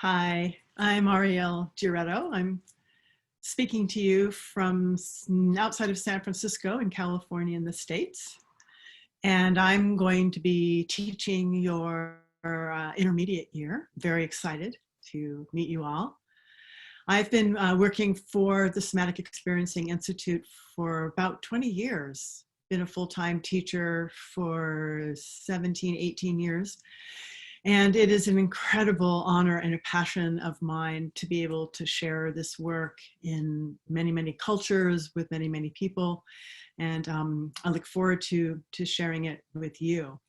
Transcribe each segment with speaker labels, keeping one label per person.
Speaker 1: Hi, I'm Ariel Giaretto. I'm speaking to you from outside of San Francisco in California in the States. And I'm going to be teaching your intermediate year. Very excited to meet you all. I've been working for the Somatic Experiencing Institute for about 20 years. Been a full-time teacher for 17, 18 years. And it is an incredible honor and a passion of mine to be able to share this work in many, many cultures with many, many people. And I look forward to sharing it with you.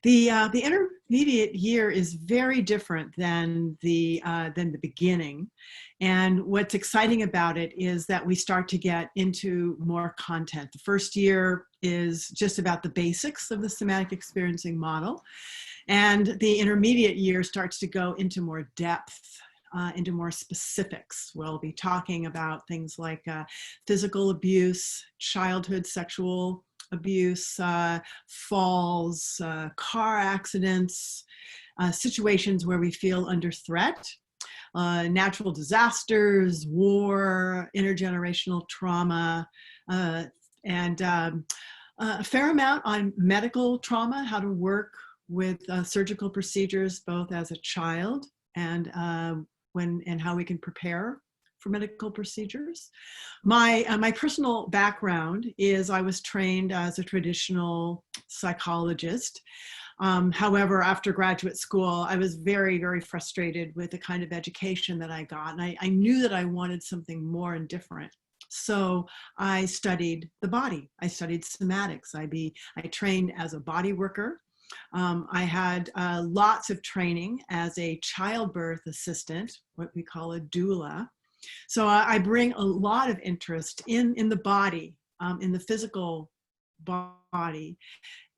Speaker 1: The intermediate year is very different than the beginning. And what's exciting about it is that we start to get into more content. The first year is just about the basics of the somatic experiencing model. And the intermediate year starts to go into more depth, into more specifics. We'll be talking about things like physical abuse, childhood sexual abuse, falls, car accidents, situations where we feel under threat, natural disasters, war, intergenerational trauma, and a fair amount on medical trauma, how to work with surgical procedures, both as a child and how we can prepare for medical procedures. My personal background is I was trained as a traditional psychologist. However, after graduate school, I was very, very frustrated with the kind of education that I got. And I knew that I wanted something more and different. So I studied the body. I studied somatics. I trained as a body worker. I had lots of training as a childbirth assistant, what we call a doula. So I bring a lot of interest in the body, in the physical body.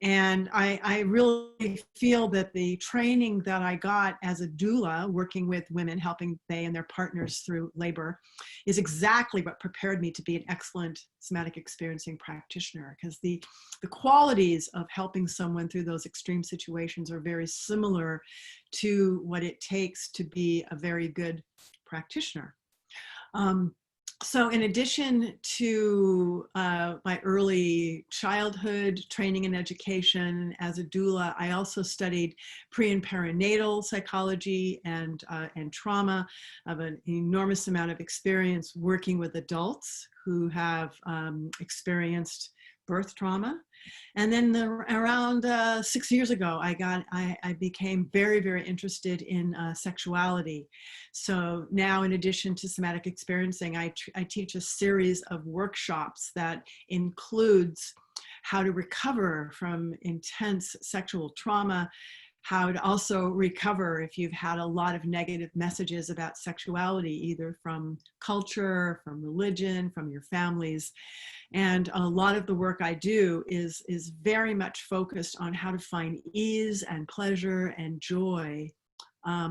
Speaker 1: And I really feel that the training that I got as a doula, working with women, helping they and their partners through labor, is exactly what prepared me to be an excellent somatic experiencing practitioner, because the qualities of helping someone through those extreme situations are very similar to what it takes to be a very good practitioner. So in addition to my early childhood training and education as a doula, I also studied pre and perinatal psychology and trauma. I have an enormous amount of experience working with adults who have experienced birth trauma. And then around 6 years ago, I became very, very interested in sexuality. So now, in addition to somatic experiencing, I teach a series of workshops that includes how to recover from intense sexual trauma, how to also recover if you've had a lot of negative messages about sexuality, either from culture, from religion, from your families. And a lot of the work I do is very much focused on how to find ease and pleasure and joy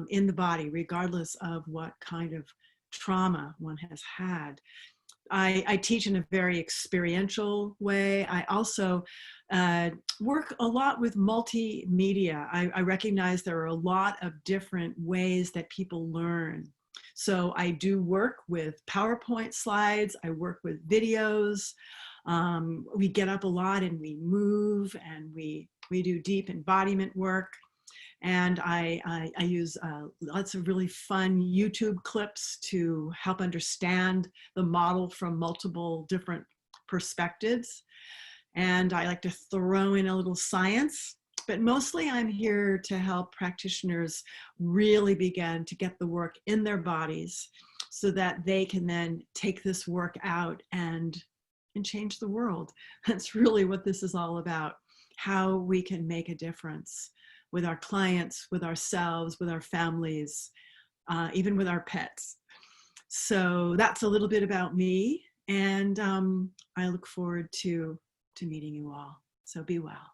Speaker 1: in the body, regardless of what kind of trauma one has had. I teach in a very experiential way. I also work a lot with multimedia. I recognize there are a lot of different ways that people learn. So I do work with PowerPoint slides. I work with videos. We get up a lot and we move and we do deep embodiment work. And I use lots of really fun YouTube clips to help understand the model from multiple different perspectives. And I like to throw in a little science, but mostly I'm here to help practitioners really begin to get the work in their bodies so that they can then take this work out and change the world. That's really what this is all about, how we can make a difference with our clients, with ourselves, with our families, even with our pets. So that's a little bit about me, and I look forward to meeting you all. So be well.